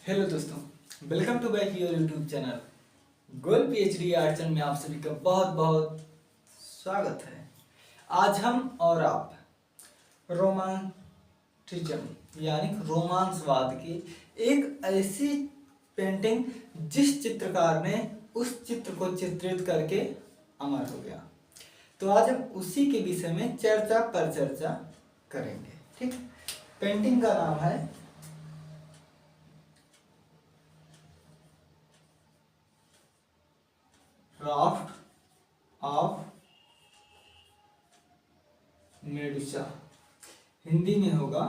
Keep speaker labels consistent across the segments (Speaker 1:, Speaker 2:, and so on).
Speaker 1: Hello दोस्तों, welcome to back your YouTube channel goal PhD art channel में आप सभी का बहुत बहुत स्वागत है। आज हम और आप रोमांटिज्म यानी रोमांसवाद की एक ऐसी पेंटिंग जिस चित्रकार ने उस चित्र को चित्रित करके अमर हो गया, तो आज हम उसी के विषय में चर्चा पर चर्चा करेंगे। ठीक, पेंटिंग का नाम है क्राफ्ट ऑफ मेडुसा। हिंदी में होगा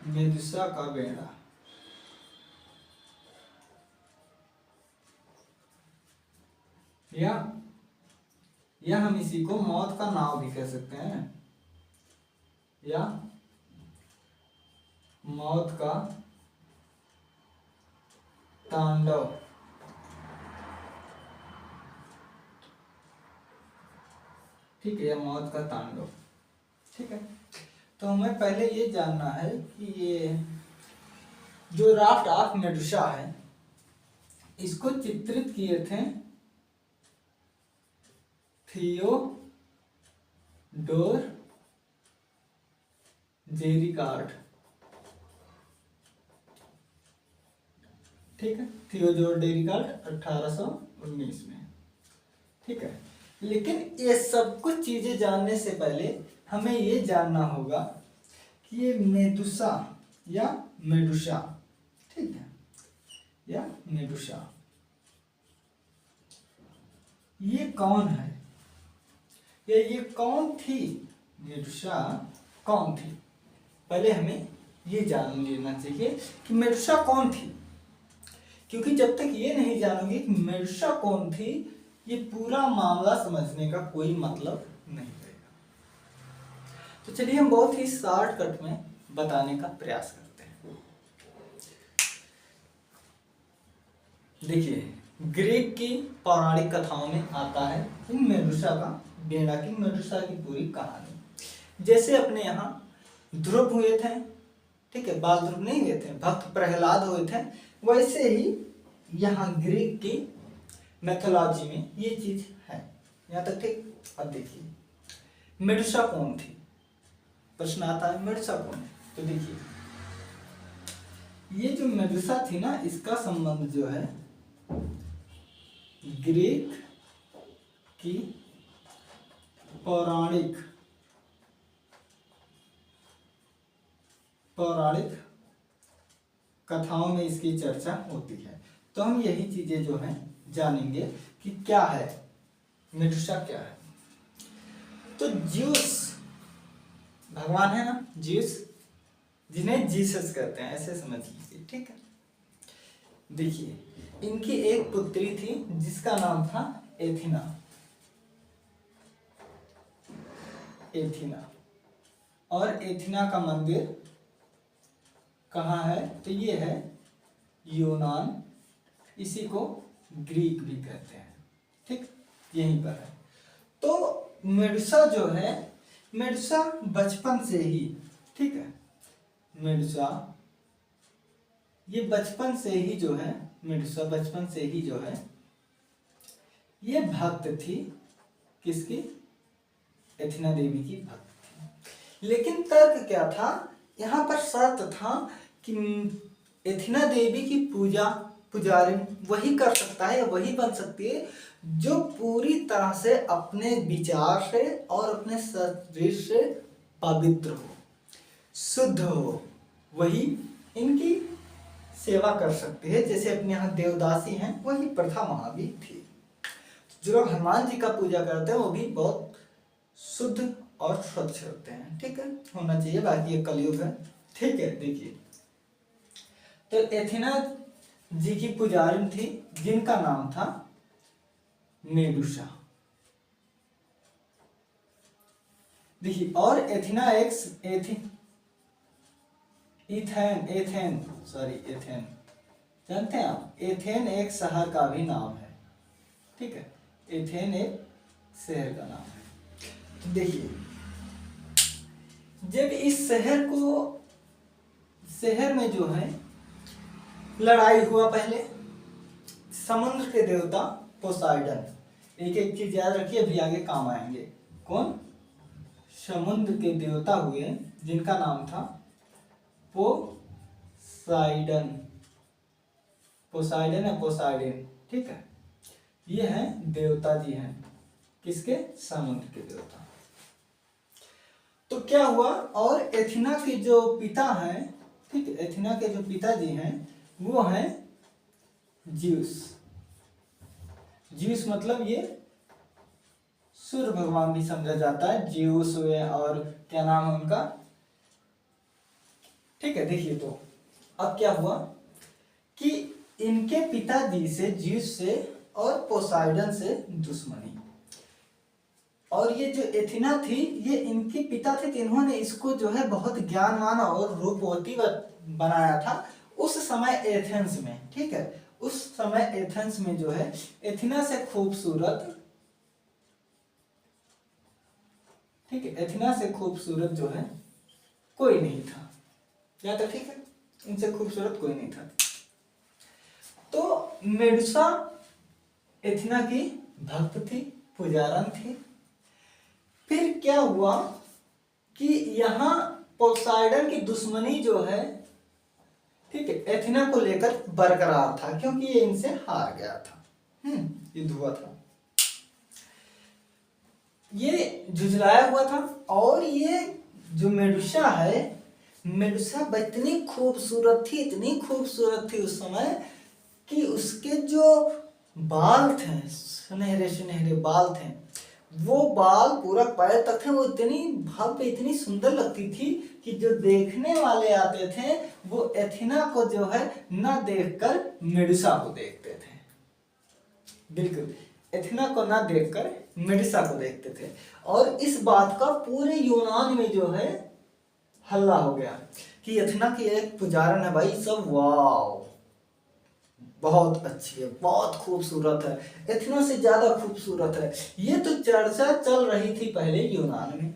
Speaker 1: मेडुसा का बेड़ा। या हम इसी को मौत का नाव भी कह सकते हैं, या मौत का तांडव। ठीक है, या मौत का तांडव। ठीक है, तो हमें पहले ये जानना है कि ये जो राफ्ट ऑफ मेडुसा है इसको चित्रित किए थे थियोडोर जेरिकार्ड। ठीक है, थियोडोर जेरिकार्ड 1819 में। ठीक है, लेकिन ये सब कुछ चीजें जानने से पहले हमें ये जानना होगा कि ये मेडुसा या मेडुसा, ठीक है, या मेडुसा ये कौन है, या ये कौन थी, मेडुसा कौन थी। पहले हमें ये जान लेना चाहिए कि मेडुसा कौन थी, क्योंकि जब तक ये नहीं जानोगे कि मेडुसा कौन थी, ये पूरा मामला समझने का कोई मतलब नहीं रहेगा। तो चलिए हम बहुत ही शॉर्टकट में बताने का प्रयास करते हैं। देखिए, ग्रीक की पौराणिक कथाओं में आता है इन मेडुसा का बेड़ा की, मेडुसा की पूरी कहानी। जैसे अपने यहाँ ध्रुव हुए थे, ठीक है, बाल ध्रुव नहीं हुए थे, भक्त प्रहलाद हुए थे, वैसे ही यहाँ ग्रीक की मैथोलॉजी में ये चीज है। यहाँ तक ठीक। अब देखिए, मेडुसा कौन थी, प्रश्न आता है मेडुसा कौन है। तो देखिए, ये जो मेडुसा थी ना, इसका संबंध जो है ग्रीक की पौराणिक कथाओं में इसकी चर्चा होती है। तो हम यही चीजें जो हैं जानेंगे कि क्या है मेडुसा, क्या है। तो ज्यूस भगवान है ना, ज्यूस, जिन्हें जीसस कहते हैं, ऐसे समझ लीजिए। ठीक है, देखिए, इनकी एक पुत्री थी जिसका नाम था एथिना। और एथिना का मंदिर कहाँ है, तो ये है यूनान, इसी को ग्रीक भी कहते हैं। ठीक, यहीं पर है। तो मेडुसा जो है, मेडुसा बचपन से ही, ठीक है, मेडुसा ये बचपन से ही जो है, मेडुसा बचपन से ही जो है ये भक्त थी, किसकी, एथिना देवी की भक्त थी। लेकिन तर्क क्या था, यहाँ पर शर्त था कि एथिना देवी की पुजारी वही कर सकता है या वही बन सकती है जो पूरी तरह से अपने विचार से और अपने शरीर से पवित्र हो, शुद्ध हो, वही इनकी सेवा कर सकती है। जैसे अपने यहाँ देवदासी हैं, वही प्रथा वहां भी थी। जो लोग हनुमान जी का पूजा करते हैं वो भी बहुत शुद्ध और स्वच्छ होते हैं। ठीक है, होना चाहिए, बाकी ये कलयुग है। ठीक है, देखिए, तो एथिना जी की पुजारी थी जिनका नाम था मेडुसा। देखिए, और एथिना एथेन जानते हैं आप, एथेन एक शहर का भी नाम है। ठीक है, एथेन एक शहर का नाम है। तो देखिए, जब इस शहर को शहर में जो है लड़ाई हुआ पहले। समुद्र के देवता पोसाइडन, एक एक चीज याद रखिए, अभी आगे काम आएंगे। कौन? समुद्र के देवता हुए जिनका नाम था पोसाइडन। पोसाइडन है, पोसाइडन, ठीक है। ये हैं देवता जी हैं किसके? समुद्र के देवता। तो क्या हुआ, और एथिना के जो पिता हैं, ठीक है, एथिना के जो पिताजी हैं वो हैं ज्यूस। ज्यूस मतलब ये सूर्य भगवान भी समझा जाता है, ज्यूस हुए, और क्या नाम है उनका, ठीक है। देखिए तो अब क्या हुआ कि इनके पिताजी से, ज्यूस से और पोसाइडन से दुश्मनी। और ये जो एथिना थी ये इनके पिता थे, इन्होंने इसको जो है बहुत ज्ञानवान और रूपवती बनाया था उस समय एथेंस में, ठीक है। उस समय एथेंस में जो है एथिना से खूबसूरत, ठीक है, एथिना से खूबसूरत जो है कोई नहीं था, या तो ठीक है, इनसे खूबसूरत कोई नहीं था। तो मेडुसा एथिना की भक्त थी, पुजारन थी। फिर क्या हुआ कि यहाँ पोसाइडन की दुश्मनी जो है, ठीक है, एथिना को लेकर बरकरार था, क्योंकि ये इनसे हार गया था, युद्ध हुआ था, ये झुझलाया हुआ था। और ये जो मेडुसा है, मेडुसा इतनी खूबसूरत थी, इतनी खूबसूरत थी उस समय कि उसके जो बाल थे, सुनहरे सुनहरे बाल थे, वो बाल पूरा पैर तक थे, वो इतनी भव्य, इतनी सुंदर लगती थी कि जो देखने वाले आते थे वो एथिना को जो है न देखकर मेडुसा को देखते थे। बिल्कुल, एथिना को न देखकर मेडुसा को देखते थे। और इस बात का पूरे यूनान में जो है हल्ला हो गया कि एथिना की एक पुजारन है भाई, सब वाव, बहुत अच्छी है, बहुत खूबसूरत है, एथिना से ज्यादा खूबसूरत है। ये तो चर्चा चल रही थी पहले यूनान में।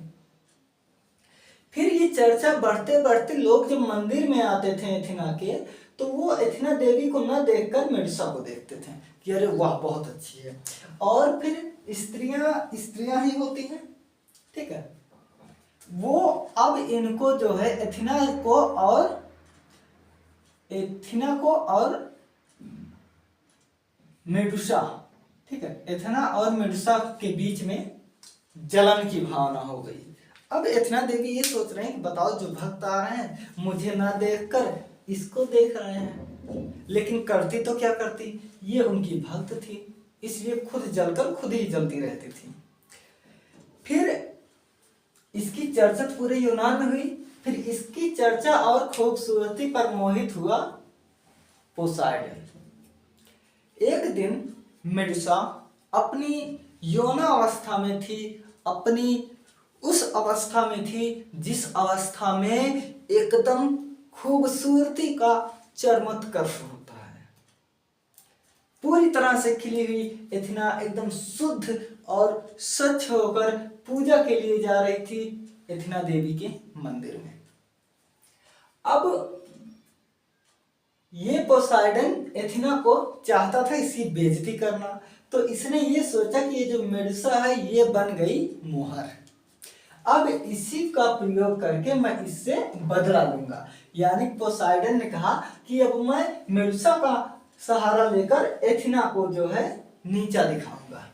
Speaker 1: फिर ये चर्चा बढ़ते बढ़ते लोग जब मंदिर में आते थे एथिना के, तो वो एथिना देवी को न देखकर मेडुसा को देखते थे कि अरे वाह बहुत अच्छी है। और फिर स्त्रियां ही होती हैं, ठीक है, वो अब इनको जो है एथिना को और मेडुसा, ठीक है, एथिना और मेडुसा के बीच में जलन की भावना हो गई। अब एथिना देवी ये सोच रहे हैं कि बताओ, जो भक्त आ रहे हैं मुझे ना देखकर इसको देख रहे हैं, लेकिन करती तो क्या करती, ये उनकी भक्त थी, इसलिए खुद जलकर खुद ही जलती रहती थी। फिर इसकी चर्चा पूरे यूनान में हुई। फिर इसकी चर्चा और खूबसूरती पर मोहित हुआ पोसाइडन। एक दिन मेडुसा अपनी यौन अवस्था में थी, अपनी उस अवस्था में थी जिस अवस्था में एकदम खूबसूरती का चरमोत्कर्ष होता है। पूरी तरह से खिली हुई एथिना एकदम शुद्ध और स्वच्छ होकर पूजा के लिए जा रही थी एथिना देवी के मंदिर में। अब ये पोसाइडन एथिना को चाहता था इसकी बेइज्जती करना, तो इसने ये सोचा कि ये जो मेडुसा है ये बन गई मोहर, अब इसी का प्रयोग करके मैं इससे बदला लूंगा। यानी पोसाइडन ने कहा कि अब मैं मेडुसा का सहारा लेकर एथिना को जो है नीचा दिखाऊंगा।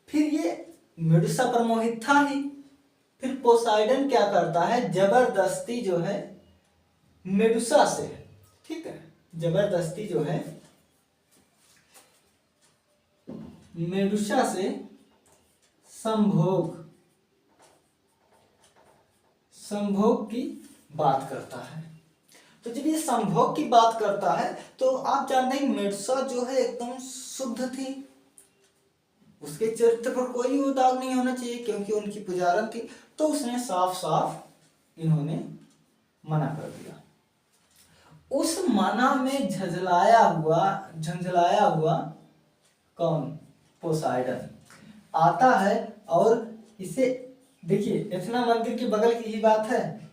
Speaker 1: फिर ये मेडुसा पर मोहित था ही, फिर पोसाइडन क्या करता है, जबरदस्ती जो है मेडुसा से, ठीक है, जबरदस्ती जो है मेडुसा से संभोग की बात करता है। तो जब ये संभोग की बात करता है तो आप जानते हैं मेडुसा जो है एकदम शुद्ध थी, उसके चरित्र पर कोई वो दाग नहीं होना चाहिए क्योंकि उनकी पुजारन थी। तो उसने साफ साफ इन्होंने मना कर दिया। उस मना में झंझलाया हुआ कौन? पोसाइडन आता है और इसे देखिए, एथिना मंदिर के बगल की ही बात है,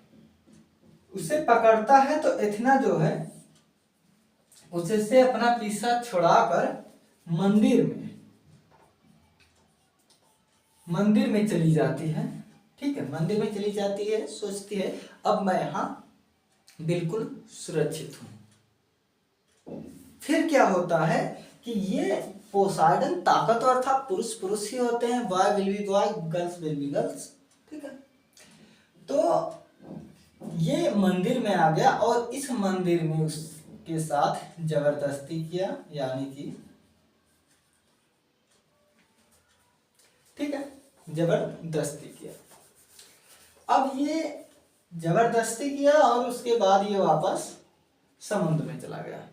Speaker 1: उसे पकड़ता है तो एथेना जो है उसे से अपना पीछा छुड़ाकर मंदिर में चली जाती है। ठीक है, मंदिर में चली जाती है, सोचती है अब मैं यहाँ बिल्कुल सुरक्षित हूं। फिर क्या होता है कि ये पोसाइडन ताकतवर था, पुरुष पुरुष ही होते हैं, boy will be boy, girls will be girls. ठीक है, तो ये मंदिर में आ गया और इस मंदिर में उसके साथ जबरदस्ती किया, यानी कि ठीक है जबरदस्ती किया। अब ये जबरदस्ती किया और उसके बाद ये वापस समुद्र में चला गया।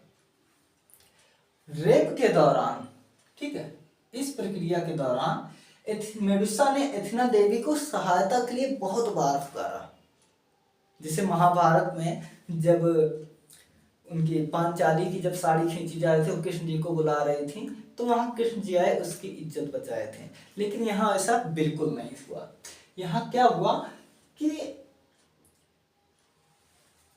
Speaker 1: रेप के दौरान, ठीक है, इस प्रक्रिया के दौरान मेडुसा ने एथेना देवी को सहायता के लिए बहुत बार पुकारा। जैसे महाभारत में जब उनकी पांचाली की जब साड़ी खींची जा रही थी, वो कृष्ण जी को बुला रही थी, तो वहां कृष्ण जी आए, उसकी इज्जत बचाए थे। लेकिन यहाँ ऐसा बिल्कुल नहीं हुआ। यहाँ क्या हुआ कि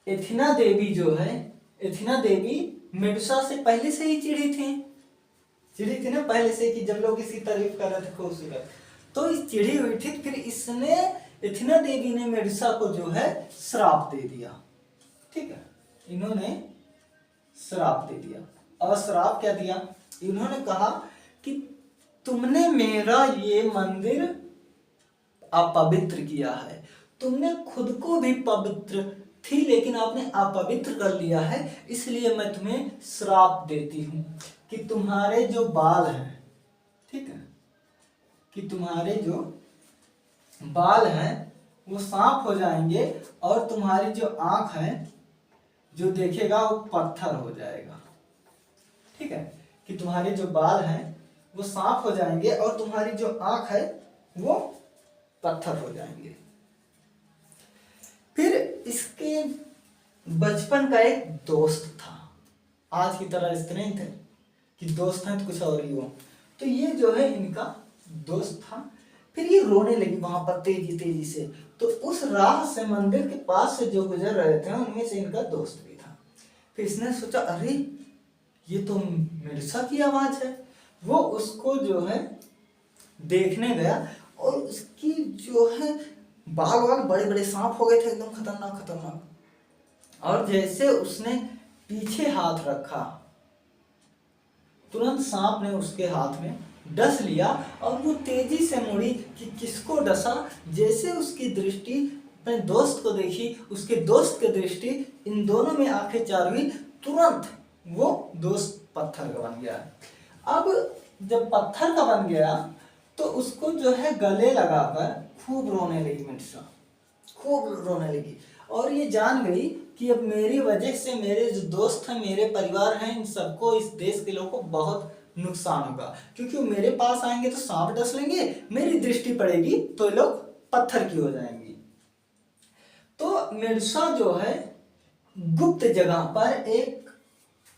Speaker 1: एथेना देवी जो है, एथेना देवी मेडुसा से पहले से ही चिढ़ी थी ना पहले से, कि जब लोग इसकी तारीफ कर रहे थे खूबसूरत, तो इस चिढ़ी हुई थी। फिर इसने एथेना देवी ने मेडुसा को जो है श्राप दे दिया। ठीक है, इन्होंने श्राप दे दिया। और श्राप क्या दिया? इन्होंने कहा कि तुमने मेरा ये मंदिर अपवित्र किया है, तुमने खुद को भी पवित्र थी लेकिन आपने अपवित्र कर लिया है, इसलिए मैं तुम्हें श्राप देती हूं कि तुम्हारे जो बाल हैं, ठीक है, कि तुम्हारे जो बाल हैं वो सांप हो जाएंगे और तुम्हारी जो आंख है जो देखेगा वो पत्थर हो जाएगा। ठीक है, कि तुम्हारे जो बाल हैं वो सांप हो जाएंगे और तुम्हारी जो आंख है वो पत्थर हो जाएंगे। फिर इसके बचपन का एक दोस्त था, आज की तरह इस नहीं थे कि दोस्त हैं तो कुछ और ही हो, तो ये जो है इनका दोस्त था। फिर ये रोने लगी वहां पर तेजी तेजी से, तो उस राह से मंदिर के पास से जो गुजर रहे थे उनमें से इनका दोस्त भी था। फिर इसने सोचा अरे ये तो मेडुसा की आवाज है। वो उसको जो है देखने गया और उसकी जो है बाल वाल बड़े बड़े सांप हो गए थे, एकदम खतरनाक खतरनाक। और जैसे उसने पीछे हाथ रखा, तुरंत सांप ने उसके हाथ में डस लिया और वो तेजी से मुड़ी कि किसको डसा। जैसे उसकी दृष्टि अपने दोस्त को देखी, उसके दोस्त की दृष्टि इन दोनों में आंखें चार हुई, तुरंत वो दोस्त पत्थर का बन गया। अब जब पत्थर का बन गया तो उसको जो है गले लगाकर खूब रोने लगी मेडुसा, खूब रोने लगी और ये जान गई कि अब मेरी वजह से मेरे जो दोस्त हैं, मेरे परिवार हैं, इन सबको, इस देश के लोगों को बहुत नुकसान होगा, क्योंकि वो मेरे पास आएंगे तो सांप डस लेंगे, मेरी दृष्टि पड़ेगी तो लोग पत्थर की हो जाएंगी। तो मेडुसा जो है गुप्त जगह पर, एक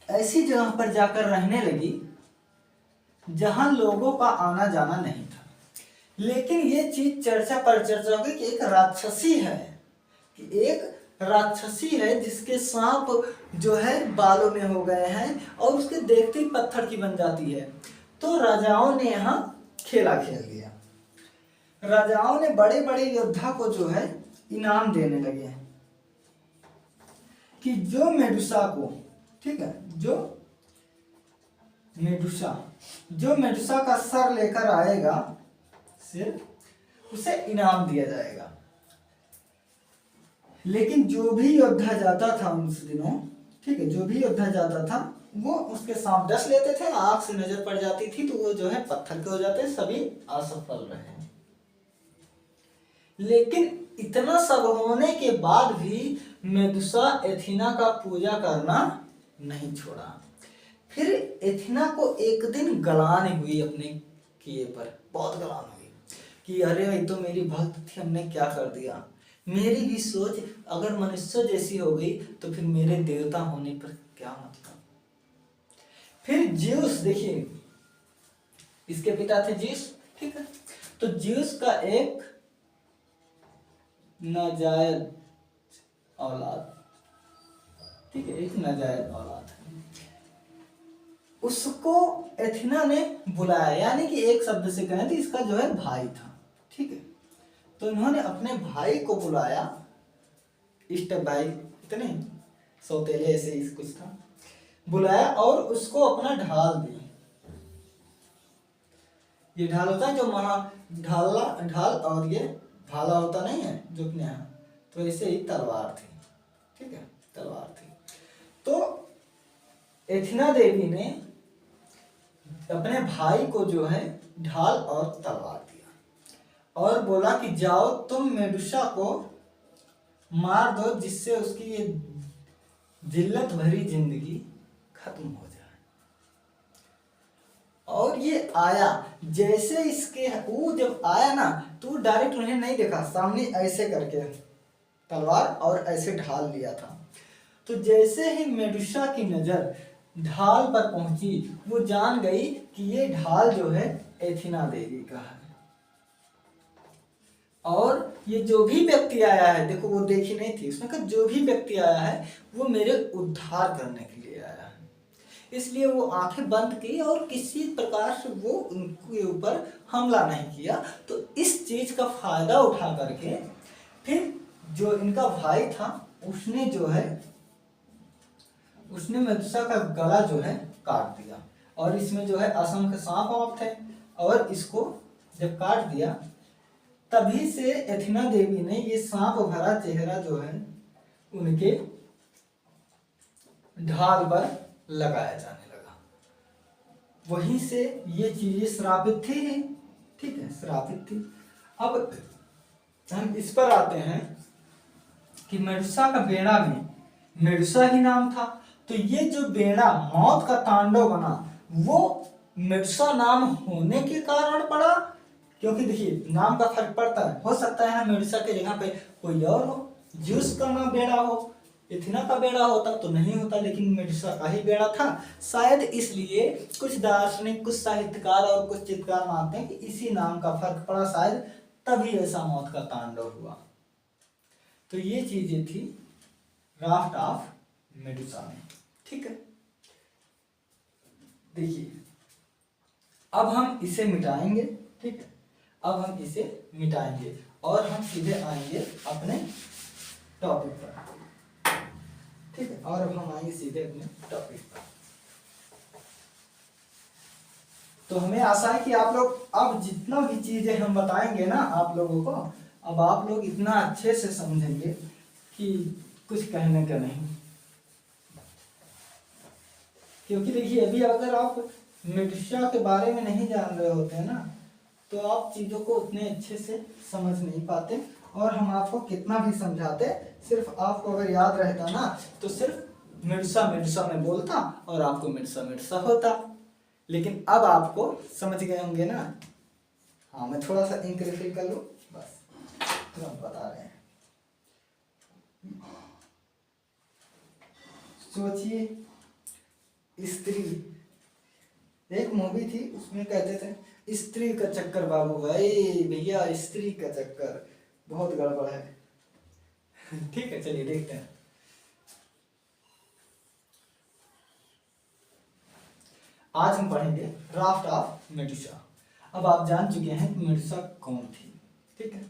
Speaker 1: ऐसी जगह पर जाकर रहने लगी जहां लोगों का आना जाना नहीं था। लेकिन ये चीज चर्चा पर चर्चा हो गई कि एक राक्षसी है, कि एक राक्षसी है जिसके सांप जो है बालों में हो गए हैं और उसके देखते ही पत्थर की बन जाती है। तो राजाओं ने यहाँ खेला खेल दिया। राजाओं ने बड़े बड़े योद्धा को जो है इनाम देने लगे कि जो मेडुसा को, ठीक है, जो मेडुसा का सर लेकर आएगा, सिर, उसे इनाम दिया जाएगा। लेकिन जो भी योद्धा जाता था उस दिनों, ठीक है, जो भी योद्धा जाता था वो उसके सांप डस लेते थे, आंख से नजर पड़ जाती थी तो वो जो है पत्थर के हो जाते, सभी असफल रहे। लेकिन इतना सब होने के बाद भी मेडुसा एथेना का पूजा करना नहीं छोड़ा। फिर एथेना को एक दिन गलान हुई अपने किए पर, बहुत गलान हुई कि अरे ये तो मेरी भक्त थी, हमने क्या कर दिया। मेरी भी सोच अगर मनुष्य जैसी हो गई तो फिर मेरे देवता होने पर क्या मतलब। फिर ज्यूस, देखिए इसके पिता थे ज्यूस, ठीक है, तो ज्यूस का एक नाजायज औलाद, ठीक है, एक नाजायज औलाद है। उसको एथिना ने बुलाया, यानी कि एक शब्द से कहें तो इसका जो है भाई था, ठीक है। तो इन्होंने अपने भाई को बुलाया, स्टेप भाई इतने सौतेले ऐसे ही कुछ था, बुलाया और उसको अपना ढाल दी। ये ढाल होता है जो महा ढाला ढाल, और ये भाला होता नहीं है जो अपने यहाँ, तो ऐसे ही तलवार थी, ठीक है, तलवार थी। तो एथिना देवी ने अपने भाई को जो है ढाल और तलवार दिया और बोला कि जाओ तुम मेडुसा को मार दो, जिससे उसकी ये जिल्लत भरी जिंदगी खत्म हो जाए। और ये आया, जैसे इसके वो जब आया ना तो डायरेक्ट उन्हें नहीं देखा, सामने ऐसे करके तलवार और ऐसे ढाल लिया था। तो जैसे ही मेडुसा की नजर ढाल पर पहुंची, वो जान गई कि ये ढाल जो है एथिना देवी का है। और ये जो भी व्यक्ति आया है, देखो वो देखी नहीं थी, उसने कहा जो भी व्यक्ति आया है वो मेरे उद्धार करने के लिए आया है। इसलिए वो आंखें बंद की और किसी प्रकार से वो उनके ऊपर हमला नहीं किया। तो इस चीज का फायदा उठा करके फिर जो इनका भाई था उसने जो है उसने मेडुसा का गला जो है काट दिया, और इसमें जो है असंख्य सांप वाप थे, और इसको जब काट दिया तभी से एथिना देवी ने ये सांप भरा चेहरा जो है उनके ढाल पर लगाया जाने लगा। वहीं से ये चीजें श्रापित थी, ठीक है, श्रापित थी। अब हम इस पर आते हैं कि मेडुसा का बेड़ा में मेडुसा ही नाम था, तो ये जो बेड़ा मौत का तांडव बना वो मेडुसा नाम होने के कारण पड़ा, क्योंकि देखिए नाम का फर्क पड़ता है, हो सकता है मेडुसा के जगह पे कोई और हो, ज्यूस का नाम बेड़ा हो, एथिना का बेड़ा होता तो नहीं होता, लेकिन मेडुसा का ही बेड़ा था। शायद इसलिए कुछ दार्शनिक, कुछ साहित्यकार और कुछ चित्रकार मानते हैं कि इसी नाम का फर्क पड़ा, शायद तभी ऐसा मौत का तांडव हुआ। तो ये चीजें थी राफ्ट ऑफ मेडुसा में, ठीक है। देखिए अब हम इसे मिटाएंगे, ठीक है, अब हम इसे मिटाएंगे और हम सीधे आएंगे अपने टॉपिक पर, ठीक है, और अब हम आएंगे सीधे अपने टॉपिक पर। तो हमें आशा है कि आप लोग अब जितना भी चीजें हम बताएंगे ना आप लोगों को, अब आप लोग इतना अच्छे से समझेंगे कि कुछ कहने का नहीं। क्योंकि देखिए अभी अगर आप मेडुसा के बारे में नहीं जान रहे होते हैं ना, तो आप चीजों को उतने अच्छे से समझ नहीं पाते, और हम आपको कितना भी समझाते, सिर्फ आपको अगर याद रहता ना तो सिर्फ मेडुसा मेडुसा में बोलता और आपको मेडुसा मेडुसा होता। लेकिन अब आपको समझ गए होंगे ना। हाँ, मैं थोड़ा सा इंक रिफिल कर लूं, बस तुरंत बता रहे हैं। सोचिए, स्त्री, एक मूवी थी उसमें कहते थे स्त्री का चक्कर बाबू भाई, भैया स्त्री का चक्कर बहुत गड़बड़ है। ठीक है, चलिए देखते हैं। आज हम पढ़ेंगे राफ्ट ऑफ मेडुसा। अब आप जान चुके हैं कि मेडुसा कौन थी, ठीक है।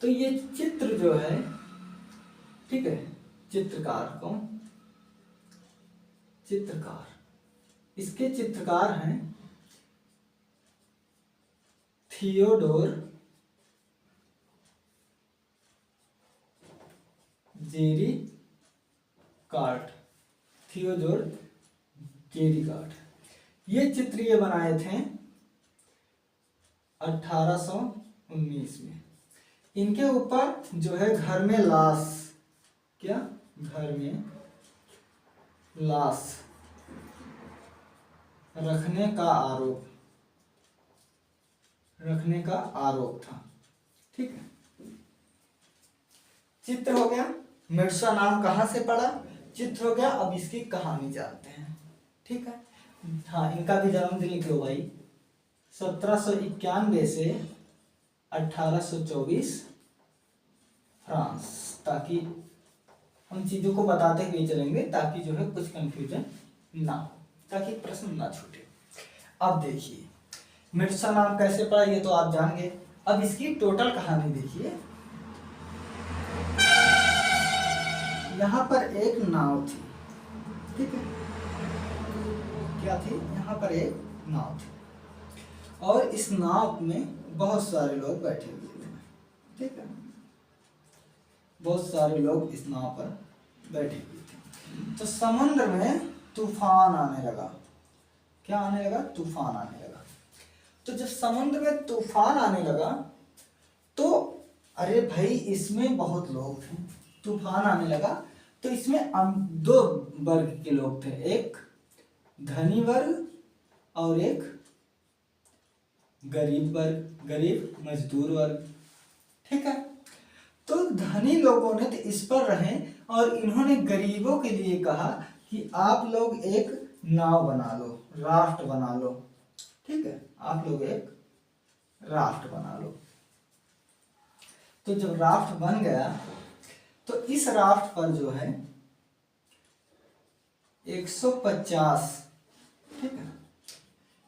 Speaker 1: तो ये चित्र जो है, ठीक है, चित्रकार कौन, चित्रकार, इसके चित्रकार हैं थियोडोर जेरिकार्ट, थियोडोर जेरिकार्ट। ये चित्र ये बनाए थे 1819 में। इनके ऊपर जो है घर में लाश, क्या, घर में लाश रखने का आरोप था, ठीक है। चित्र हो गया, मेडुसा नाम कहां से पड़ा, चित्र हो गया। अब इसकी कहानी जानते हैं, ठीक है। हाँ, इनका भी जन्मदिन लिख लो भाई, 1791 से 1824, फ्रांस, ताकि हम चीजों को बताते हुए चलेंगे ताकि जो है कुछ कंफ्यूजन ना हो, ताकि प्रश्न ना छूटे। अब देखिए मेडुसा नाम कैसे पड़ा ये तो आप जान गए। अब इसकी टोटल कहानी देखिए। यहाँ पर एक नाव थी, ठीक है, क्या थी, यहाँ पर एक नाव थी और इस नाव में बहुत सारे लोग बैठे हुए थे, ठीक है, बहुत सारे लोग इस नाव पर बैठे हुए थे। तो समुद्र में तूफान आने लगा। क्या आने लगा? तूफान आने लगा। तो जब समुद्र में तूफान आने लगा तो अरे भाई इसमें बहुत लोग थे, तूफान आने लगा तो इसमें दो वर्ग के लोग थे, एक धनी वर्ग और एक गरीब वर्ग, गरीब मजदूर वर्ग, ठीक है। तो धनी लोगों ने तो इस पर रहे और इन्होंने गरीबों के लिए कहा कि आप लोग एक नाव बना लो, राफ्ट बना लो, ठीक है, आप लोग एक राफ्ट बना लो। तो जब राफ्ट बन गया तो इस राफ्ट पर जो है 150, ठीक है,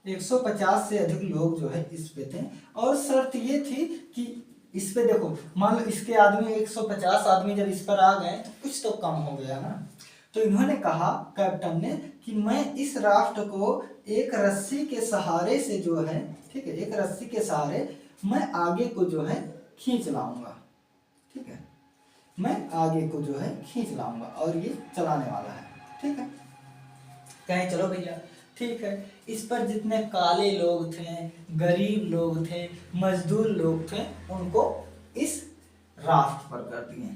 Speaker 1: 150 से अधिक लोग जो है इस पे थे और शर्त ये थी कि इस पे देखो, मान लो इसके आदमी 150 आदमी जब इस पर आ गए तो कुछ तो कम हो गया ना। तो इन्होंने कहा कैप्टन ने कि मैं इस राफ्ट को एक रस्सी के सहारे से जो है, ठीक है, एक रस्सी के सहारे मैं आगे को जो है खींच लाऊंगा, ठीक है, मैं आगे को जो है खींच लाऊंगा और ये चलाने वाला है, ठीक है। कहें चलो भैया ठीक है। इस पर जितने काले लोग थे, गरीब लोग थे, मजदूर लोग थे, उनको इस राफ्ट पर कर दिए,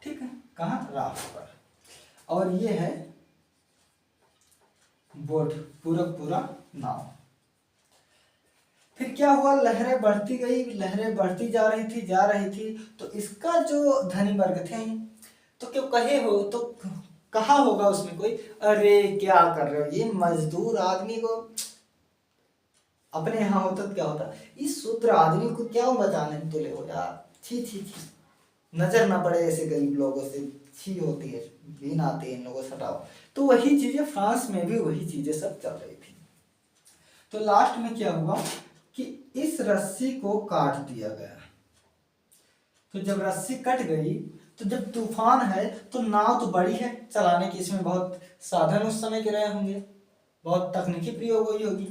Speaker 1: ठीक है, कहाँ? राफ्ट पर। और ये है बोट, पूरा नाव। फिर क्या हुआ, लहरें बढ़ती गई, लहरें बढ़ती जा रही थी। तो इसका जो धनी वर्ग थे तो क्यों कहे हो, तो कहा होगा उसमें कोई, अरे क्या कर रहे हो, ये मजदूर आदमी को, अपने यहाँ होता तो क्या होता, इस शूद्र आदमी को क्या बचाने तुले हो यार, छी छी छी, नजर ना पड़े ऐसे गरीब लोगों से, छी होती है, घिन आती है इन लोगों से, हटाओ। तो वही चीजें फ्रांस में भी वही चीजें सब चल रही थी। तो लास्ट में क्या हुआ कि इस रस्सी को काट दिया गया। तो जब रस्सी कट गई तो जब तूफान है तो नाव तो बड़ी है चलाने की, इसमें बहुत साधन उस समय के रहे होंगे, बहुत तकनीकी प्रयोग हुई होगी,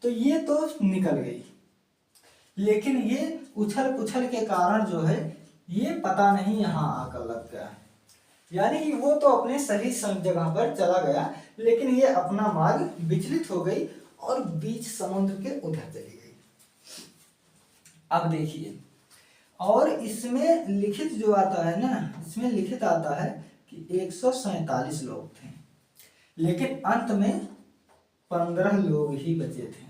Speaker 1: तो ये तो निकल गई। लेकिन ये उछल पुछल के कारण जो है ये पता नहीं यहाँ आकर लग गया, यानी कि वो तो अपने सही जगह पर चला गया लेकिन ये अपना मार्ग विचलित हो गई और बीच समुद्र के उधर चली गई। अब देखिए, और इसमें लिखित जो आता है ना, इसमें लिखित आता है कि 147 लोग थे लेकिन अंत में 15 लोग ही बचे थे।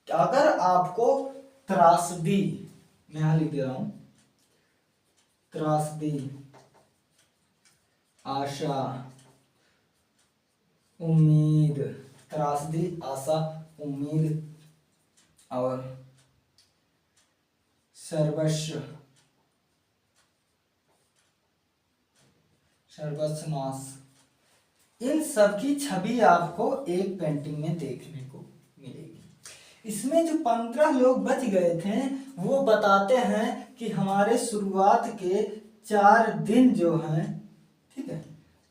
Speaker 1: अगर आपको त्रासदी, मैं यहां लिख दे रहा हूं, त्रासदी, आशा, उम्मीद, त्रासदी, आशा, उम्मीद और सर्वस्व, सर्वस्वनाश, इन सब की छवि आपको एक पेंटिंग में देखने को मिलेगी। इसमें जो 15 लोग बच गए थे वो बताते हैं कि हमारे शुरुआत के 4 दिन जो हैं, ठीक है,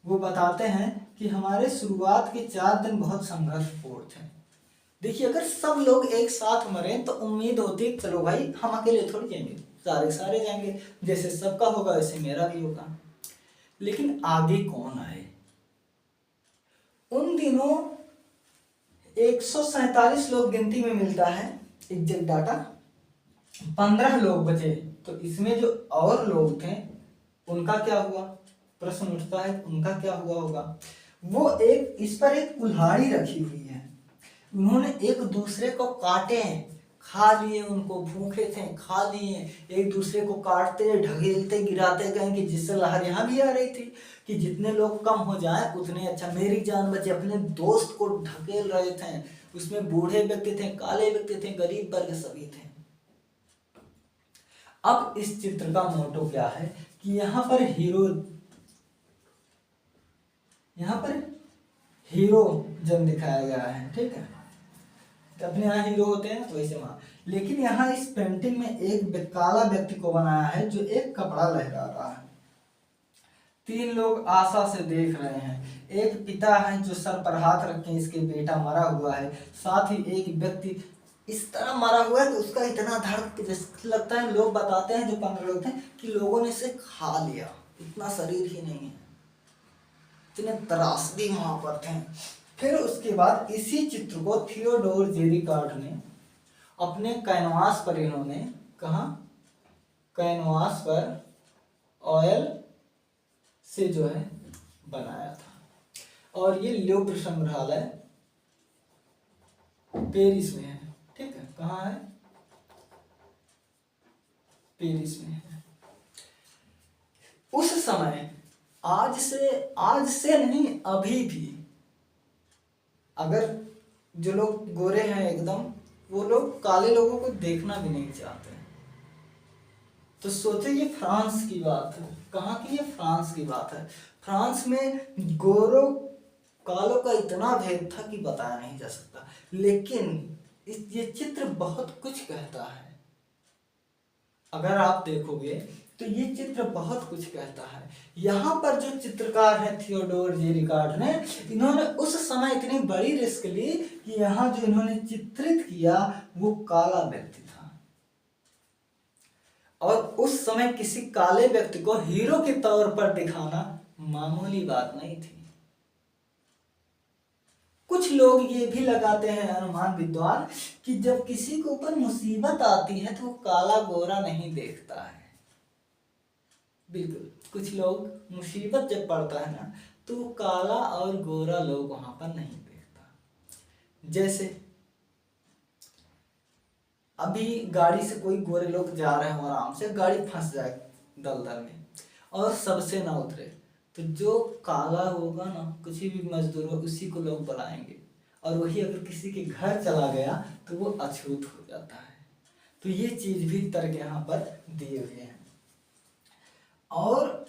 Speaker 1: वो बताते हैं कि हमारे शुरुआत के 4 दिन बहुत संघर्षपूर्ण थे। देखिए अगर सब लोग एक साथ मरे तो उम्मीद होती है चलो भाई हम अकेले थोड़ी जाएंगे, सारे सारे जाएंगे, जैसे सबका होगा वैसे मेरा भी होगा। लेकिन आगे कौन आए? उन दिनों 147 लोग गिनती में मिलता है एग्जैक्ट डाटा, 15 लोग बचे। तो इसमें जो और लोग थे उनका क्या हुआ, प्रश्न उठता है उनका क्या हुआ होगा। वो एक इस पर एक कुल्हाड़ी रखी हुई है, उन्होंने एक दूसरे को काटे, खा लिए, उनको भूखे थे खा लिए, एक दूसरे को काटते ढकेलते गिराते गए कि जिससे लहर यहाँ भी आ रही थी कि जितने लोग कम हो जाए उतने अच्छा, मेरी जान बचे। अपने दोस्त को ढकेल रहे थे, उसमें बूढ़े व्यक्ति थे, काले व्यक्ति थे, गरीब वर्ग सभी थे। अब इस चित्र का मोटो क्या है कि यहाँ पर हीरो जन दिखाया गया है, ठीक है। तो अपने यहाँ हीरो होते हैं तो वैसे वहां, लेकिन यहाँ इस पेंटिंग में एक काला व्यक्ति को बनाया है जो एक कपड़ा लहरा रहा है। 3 लोग आशा से देख रहे हैं। एक पिता है जो सर पर हाथ रखे इसके बेटा मरा हुआ है, साथ ही एक व्यक्ति इस तरह मरा हुआ है कि उसका इतना धड़क जैसे लगता है, लोग बताते हैं जो 15 लोग थे कि लोगों ने इसे खा लिया, इतना शरीर ही नहीं है, इतने त्रासदी वहां पर थे। फिर उसके बाद इसी चित्र को थियोडोर जेरिकार्ड ने अपने कैनवास पर, इन्होंने कहा कैनवास पर ऑयल से जो है बनाया था। और ये लूव्र संग्रहालय पेरिस में है, ठीक है। कहाँ है? पेरिस में है। उस समय आज से नहीं, अभी भी अगर जो लोग गोरे हैं एकदम, वो लोग काले लोगों को देखना भी नहीं चाहते। तो सोचे ये फ्रांस की बात है। कहाँ की? ये फ्रांस की बात है। फ्रांस में गोरों कालों का इतना भेद था कि बताया नहीं जा सकता। लेकिन ये चित्र बहुत कुछ कहता है। अगर आप देखोगे तो ये चित्र बहुत कुछ कहता है। यहाँ पर जो चित्रकार है थियोडोर जेरिकार्ड ने, इन्होंने उस समय इतनी बड़ी रिस्क ली कि यहाँ जो इन्होंने चित्रित किया वो काला व्यक्ति था। और उस समय किसी काले व्यक्ति को हीरो के तौर पर दिखाना मामूली बात नहीं थी। कुछ लोग ये भी लगाते हैं, अनुमान विद्वान, कि जब किसी के ऊपर मुसीबत आती है तो वो काला गोरा नहीं देखता है। बिल्कुल, कुछ लोग मुसीबत जब पड़ता है ना तो काला और गोरा लोग वहां पर नहीं देखता। जैसे अभी गाड़ी से कोई गोरे लोग जा रहे हो, आराम से गाड़ी फंस जाए दलदल में और सबसे ना उतरे, तो जो काला होगा ना, किसी भी मजदूर हो, उसी को लोग बुलाएंगे। और वही अगर किसी के घर चला गया तो वो अछूत हो जाता है। तो ये चीज भी तर्क यहाँ पर दिए हुए हैं। और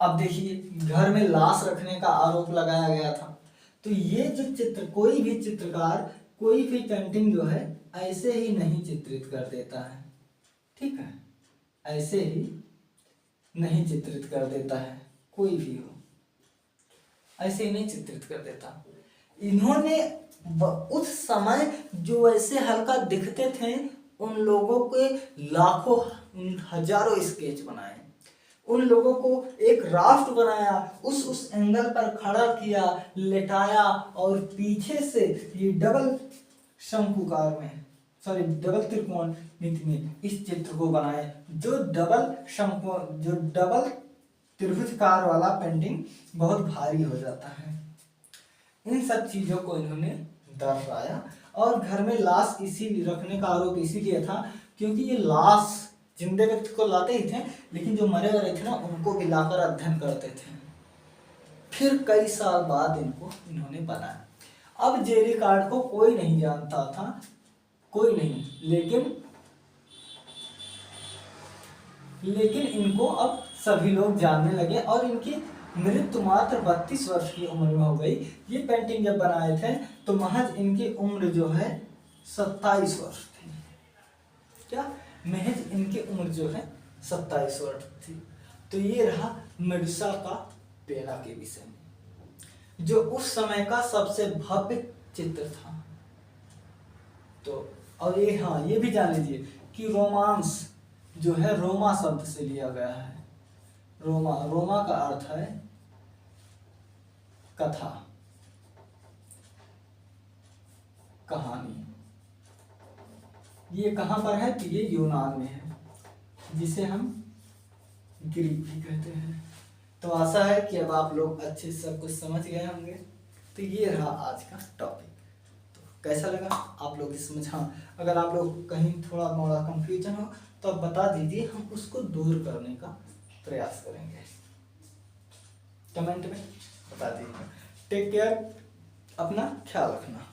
Speaker 1: अब देखिए, घर में लाश रखने का आरोप लगाया गया था। तो ये जो चित्र, कोई भी चित्रकार कोई भी पेंटिंग जो है ऐसे ही नहीं चित्रित कर देता है, ठीक है। ऐसे ही नहीं चित्रित कर देता है, कोई भी हो ऐसे ही नहीं चित्रित कर देता। इन्होंने उस समय जो ऐसे हल्का दिखते थे उन लोगों के लाखों हजारों स्केच बनाए, उन लोगों को एक राफ्ट बनाया, उस एंगल पर खड़ा किया, लेटाया और पीछे से ये डबल शंकुकार में, सॉरी डबल त्रिकोणमिति में इस चित्र को बनाए, जो डबल त्रिभुजकार वाला पेंटिंग बहुत भारी हो जाता है। इन सब चीजों को इन्होंने दर्शाया। और घर में लाश इसीलिए रखने का आरोप इसीलिए था क्योंकि ये लाश जिंदे व्यक्ति को लाते ही थे, लेकिन जो मरे हुए थे ना उनको भी लाकर अध्ययन करते थे। फिर कई साल बाद इनको इन्होंने बनाया। अब जेरिकार्ड को कोई नहीं जानता था, कोई नहीं, लेकिन इनको अब सभी लोग जानने लगे और इनकी मृत्यु मात्र 32 वर्ष की उम्र में हो गई। ये पेंटिंग जब बनाए थे तो महज इनकी उम्र जो है 27 वर्ष थी। क्या? महज इनकी उम्र जो है 27 वर्ष थी। तो ये रहा मेडुसा का पेड़ा के विषय में, जो उस समय का सबसे भव्य चित्र था। तो और ये, हाँ, ये भी जान लीजिए कि रोमांस जो है रोमा शब्द से लिया गया है। रोमा का अर्थ है कथा, कहानी। ये कहां पर है? कि ये यूनान में है, जिसे हम ग्रीक भी कहते हैं। तो आशा है कि अब आप लोग अच्छे से सब कुछ समझ गए होंगे। तो ये रहा आज का टॉपिक। तो कैसा लगा आप लोग समझ? हाँ, अगर आप लोग कहीं थोड़ा मोड़ा कंफ्यूजन हो तो आप बता दीजिए, हम उसको दूर करने का प्रयास करेंगे। कमेंट में बता दीजिए। टेक केयर, अपना ख्याल रखना।